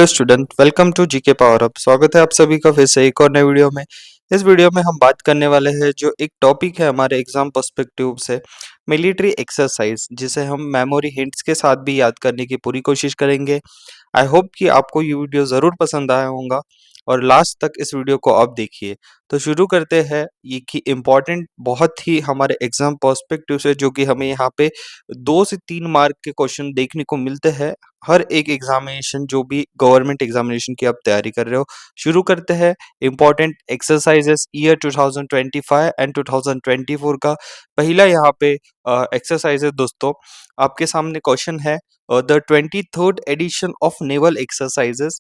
Hello student, welcome to GK power up. स्वागत है आप सभी का फिर से एक और नए वीडियो में। इस वीडियो में हम बात करने वाले हैं जो एक टॉपिक है हमारे एग्जाम पर्सपेक्टिव से, मिलिट्री एक्सरसाइज, जिसे हम मेमोरी हिंट्स के साथ भी याद करने की पूरी कोशिश करेंगे। आई होप कि आपको ये वीडियो ज़रूर पसंद आया होगा और लास्ट तक इस वीडियो को आप देखिए। तो शुरू करते हैं ये कि इम्पॉर्टेंट बहुत ही हमारे एग्जाम पर्सपेक्टिव से, जो कि हमें यहाँ पे 2 से 3 मार्क के क्वेश्चन देखने को मिलते हैं हर एक एग्जामिनेशन, जो भी गवर्नमेंट एग्जामिनेशन की आप तैयारी कर रहे हो। शुरू करते हैं इम्पॉर्टेंट एक्सरसाइजेस ईयर 2025 एंड 2024 का। पहला यहाँ पे एक्सरसाइज है दोस्तों, आपके सामने क्वेश्चन है। The 23rd edition of naval exercises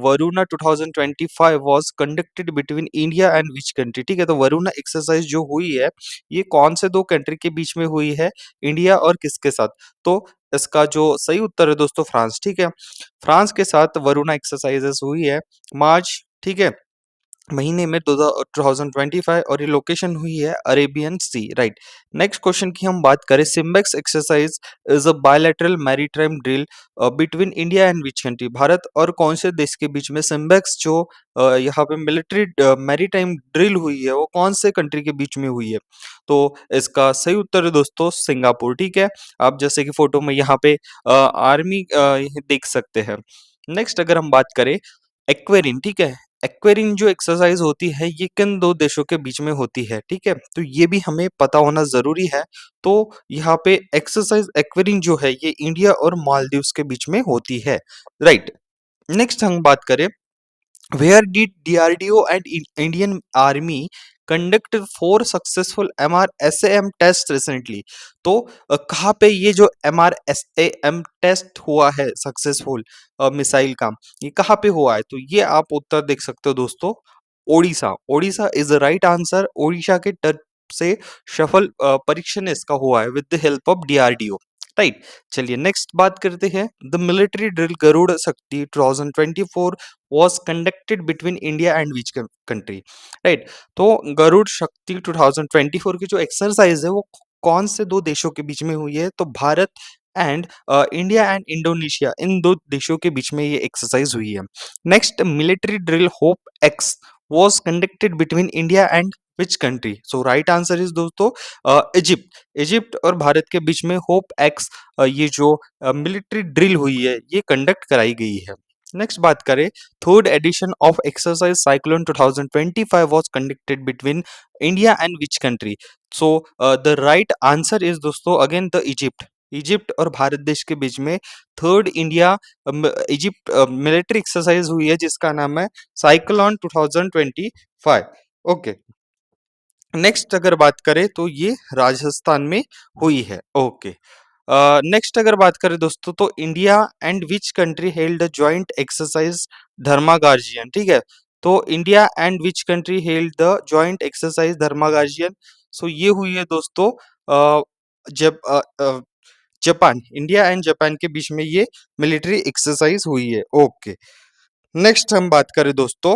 Varuna 2025 was conducted between India and which country। ठीक है, तो वरुणा एक्सरसाइज जो हुई है ये कौन से दो कंट्री के बीच में हुई है, इंडिया और किसके साथ? तो इसका जो सही उत्तर है दोस्तों फ्रांस। ठीक है, फ्रांस के साथ वरुणा एक्सरसाइजेस हुई है मार्च, ठीक है, महीने में 2025, और ये लोकेशन हुई है अरेबियन सी, राइट। नेक्स्ट क्वेश्चन की हम बात करें, SIMBEX exercise is a bilateral maritime drill between India and which country. Bharat और कौन से देश के बीच में सिम्बेक्स जो यहाँ पे मिलिट्री मैरीटाइम ड्रिल हुई है वो कौन से कंट्री के बीच में हुई है? तो इसका सही उत्तर है दोस्तों सिंगापुर। ठीक है, आप जैसे कि फोटो में यहाँ पे आर्मी देख सकते हैं। नेक्स्ट अगर हम बात करें एक्वेरिन, ठीक है, एक्वेरिन जो एक्सरसाइज होती है ये किन दो देशों के बीच में होती है? ठीक है, तो ये भी हमें पता होना जरूरी है। तो यहाँ पे एक्सरसाइज एक्वेरिन जो है ये इंडिया और मालदीव्स के बीच में होती है, राइट। नेक्स्ट हम बात करें, where did DRDO and Indian Army conduct 4 successful MRSAM tests recently। तो कहाँ पे ये जो MRSAM टेस्ट हुआ है सक्सेसफुल मिसाइल का, ये कहाँ पे हुआ है? तो ये आप उत्तर देख सकते हो दोस्तों, Odisha. Odisha is the right answer. Odisha के तट से सफल परीक्षण इसका हुआ है with the help of DRDO, right. चलिए नेक्स्ट बात करते हैं, द मिलिट्री ड्रिल गरुड़ शक्ति 2024 was conducted between India and which country, right. तो गरुड़ शक्ति 2024 की जो एक्सरसाइज है वो कौन से दो देशों के बीच में हुई है? तो Bharat and India and Indonesia, इन दो देशों के बीच में ये एक्सरसाइज हुई है। Next, military drill hope X was conducted between India and which country? So right answer is दोस्तों इजिप्ट। इजिप्ट और भारत के बीच में होप एक्स ये जो मिलिट्री ड्रिल हुई है ये कंडक्ट कराई गई है। नेक्स्ट बात करें, third edition of exercise cyclone 2025 was conducted between India and which country? So the right answer is दोस्तों अगेन द इजिप्ट। इजिप्ट और भारत देश के बीच में third India Egypt military exercise हुई है जिसका नाम है साइक्लोन 2025। ओके, नेक्स्ट अगर बात करें तो ये राजस्थान में हुई है। ओके, नेक्स्ट अगर बात करें दोस्तों, तो India and which country held the joint exercise Dharma guardian. ठीक है, तो India and which country held the joint exercise Dharma guardian. So ये हुई है दोस्तों अ, जब जापान, इंडिया एंड जापान के बीच में ये मिलिट्री एक्सरसाइज हुई है। ओके, नेक्स्ट हम बात करें दोस्तों,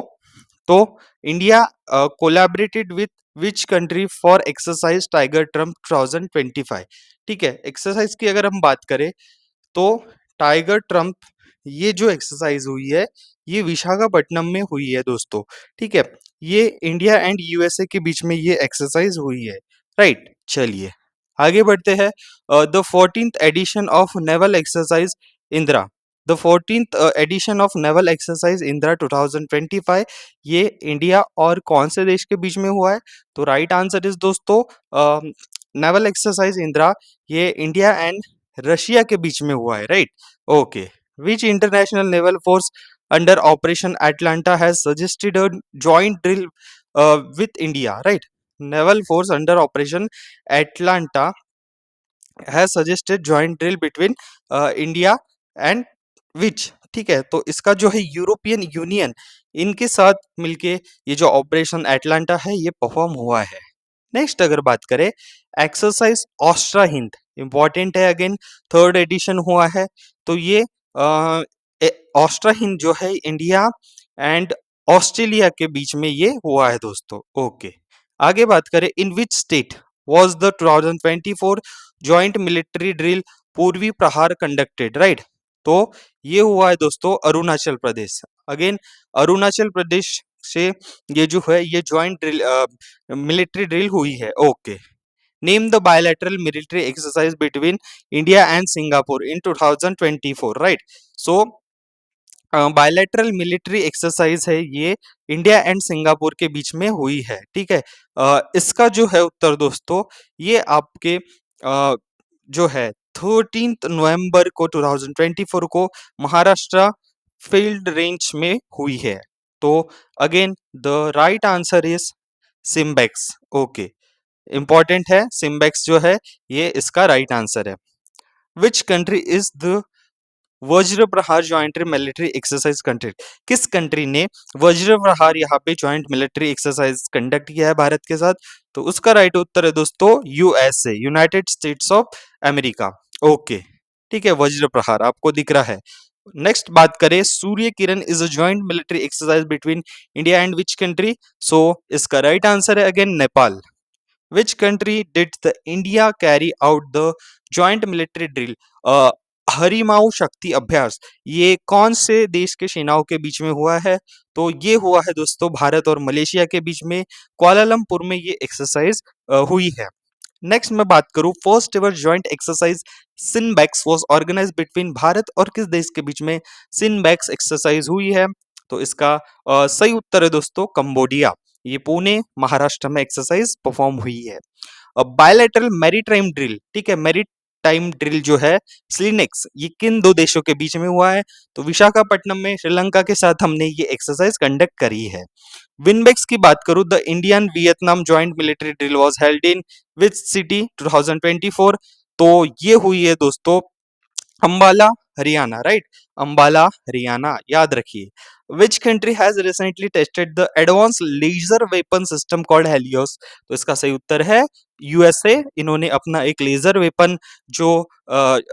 तो India collaborated with which country for exercise tiger Trump 2025। ठीक है, एक्सरसाइज की अगर हम बात करें तो टाइगर ट्रम्प ये जो एक्सरसाइज हुई है ये विशाखापट्टनम में हुई है दोस्तों। ठीक है, ये इंडिया एंड यूएसए के बीच में ये एक्सरसाइज हुई है, राइट। चलिए आगे बढ़ते हैं, the 14th edition of naval exercise Indra. The 14th edition of naval exercise Indra 2025 ये इंडिया और कौन से देश के बीच में हुआ है? तो राइट आंसर इज दोस्तों नेवल एक्सरसाइज इंदिरा ये इंडिया एंड रशिया के बीच में हुआ है, right. Okay, which international naval force under operation Atlanta has suggested a joint drill with India, right. Naval force under operation Atlanta has suggested joint drill between India and विच। ठीक है, तो इसका जो है यूरोपियन यूनियन इनके साथ मिलके ये जो ऑपरेशन एटलांटा है ये परफॉर्म हुआ है। नेक्स्ट अगर बात करें, एक्सरसाइज ऑस्ट्रा हिंद इंपॉर्टेंट है, अगेन थर्ड एडिशन हुआ है। तो ये ऑस्ट्रा हिंद जो है इंडिया एंड ऑस्ट्रेलिया के बीच में ये हुआ है दोस्तों। ओके, आगे बात करें, इन which state was the 2024 joint military drill पूर्वी प्रहार conducted, right। तो ये हुआ है दोस्तों अरुणाचल प्रदेश। अगेन अरुणाचल प्रदेश से ये जो है ये ज्वाइंट ड्रिल मिलिट्री ड्रिल हुई है। Okay, name the bilateral military exercise between India and Singapore in 2024, right. So bilateral military exercise है ये इंडिया एंड सिंगापुर के बीच में हुई है, ठीक है। इसका जो है उत्तर दोस्तों ये आपके जो है 13 नवंबर को 2024 को महाराष्ट्र फील्ड रेंज में हुई है। तो again the right answer is SIMBEX. Okay, important है, सिम्बेक्स जो है ये इसका राइट आंसर है। विच कंट्री इज द वज्र प्रहार ज्वाइंट मिलिट्री एक्सरसाइज कंट्री? किस कंट्री ने वज्र प्रहार यहाँ पे ज्वाइंट मिलिट्री एक्सरसाइज कंडक्ट किया है भारत के साथ? तो उसका राइट उत्तर है दोस्तों USA, United states of America. Okay, ठीक है, वज्र प्रहार आपको दिख रहा है। नेक्स्ट बात करें, Surya Kiran is a joint military exercise between India and which country? So इसका राइट आंसर है again Nepal. Which country did the India carry out the joint military drill? Harimau शक्ति अभ्यास ये कौन से देश के सेनाओं के बीच में हुआ है? तो ये हुआ है दोस्तों भारत और मलेशिया के बीच में, कुआलालंपुर में ये एक्सरसाइज हुई है। नेक्स्ट मैं बात करूं, first ever joint exercise SINBEX was organised between Bharat और किस देश के बीच में सिनबैक्स एक्सरसाइज हुई है? तो इसका सही उत्तर है दोस्तों कंबोडिया। ये पुणे महाराष्ट्र में एक्सरसाइज परफॉर्म हुई है। अब बायलैटरल मैरीटाइम ड्रिल, ठीक है, मैरीटाइम ड्रिल जो है स्लिनेक्स ये किन दो देशों के बीच में हुआ है? तो विशाखापट्टनम में श्रीलंका के साथ हमने ये एक्सरसाइज कंडक्ट करी है। विनबेक्स की बात करूं, the Indian Vietnam joint military drill was held in which city 2024? तो ये हुई है दोस्तों अंबाला हरियाणा, राइट, अंबाला हरियाणा, याद रखिए। Which country has recently tested the advance laser weapon system called Helios? तो इसका सही उत्तर है यूएसए। इन्होंने अपना एक लेजर वेपन जो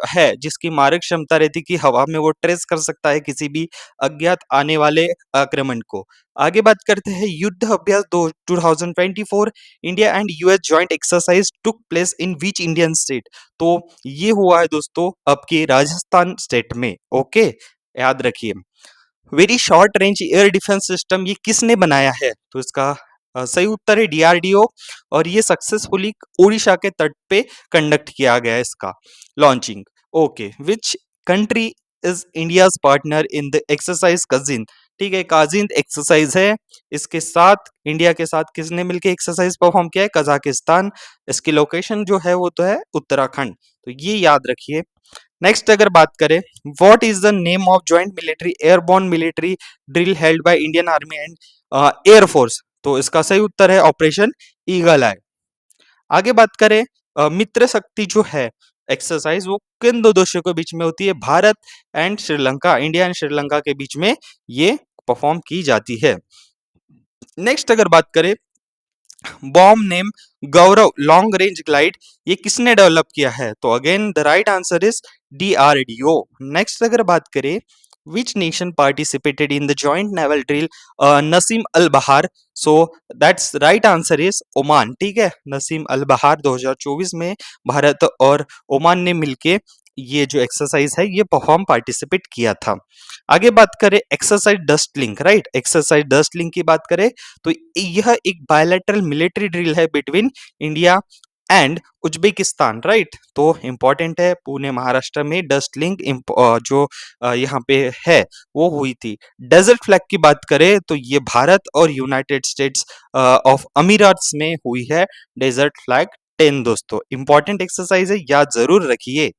है जिसकी मारक क्षमता रहती कि हवा में वो ट्रेस कर सकता है किसी भी अज्ञात आने वाले आक्रमण को। आगे बात करते हैं, युद्ध अभ्यास 2024 India and US joint exercise took place in which Indian state? तो ये हुआ है दोस्तों आपके राजस्थान स्टेट में। ओके, याद रखिए। Very short range air defence system ये किसने बनाया है? तो इसका सही उत्तर है डीआरडीओ, और ये सक्सेसफुली ओडिशा के तट पे कंडक्ट किया गया है इसका launching. Okay, which country is India's partner in the exercise cousin? ठीक है, काजिन एक्सरसाइज है, इसके साथ इंडिया के साथ किसने मिलकर एक्सरसाइज परफॉर्म किया है? कजाकिस्तान। इसकी लोकेशन जो है वो तो है उत्तराखंड, तो ये याद रखिए। नेक्स्ट अगर बात करें, what is the name of joint military airborne military drill held by Indian army and air force? तो इसका सही उत्तर है ऑपरेशन ईगल आई। आगे बात करें, मित्र शक्ति जो है एक्सरसाइज वो किन दो देशों के बीच में होती है? Bharat and Sri Lanka, India and Sri Lanka के बीच में ये परफॉर्म की जाती है। नेक्स्ट अगर बात करें, बॉम्ब नेम गौरव लॉन्ग रेंज ग्लाइड ये किसने डेवलप किया है? तो again the right answer is DRDO. Next अगर बात करें, which nation participated in the joint naval drill Naseem अल बहार? So that's right answer is Oman, ठीक है। नसीम अल बहार 2024 में भारत और ओमान ने मिलके ये जो एक्सरसाइज है ये परफॉर्म पार्टिसिपेट किया था। आगे बात करें exercise dust link, right, exercise dust link की बात करें तो यह एक बायलैटरल मिलिट्री ड्रिल है between India and Uzbekistan, right. तो इंपॉर्टेंट है, पुणे महाराष्ट्र में डस्ट लिंक जो यहाँ पे है वो हुई थी। डेजर्ट फ्लैग की बात करें तो ये भारत और यूनाइटेड स्टेट्स ऑफ अमीरात्स में हुई है डेजर्ट फ्लैग 10 दोस्तों। इंपॉर्टेंट एक्सरसाइज है, याद जरूर रखिए।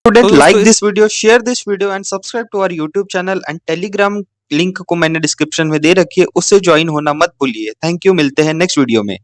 Student, like this video, share this video and subscribe to our YouTube channel and Telegram link को मैंने डिस्क्रिप्शन में दे रखी है, उससे ज्वाइन होना मत भूलिए। थैंक यू, मिलते हैं नेक्स्ट वीडियो में।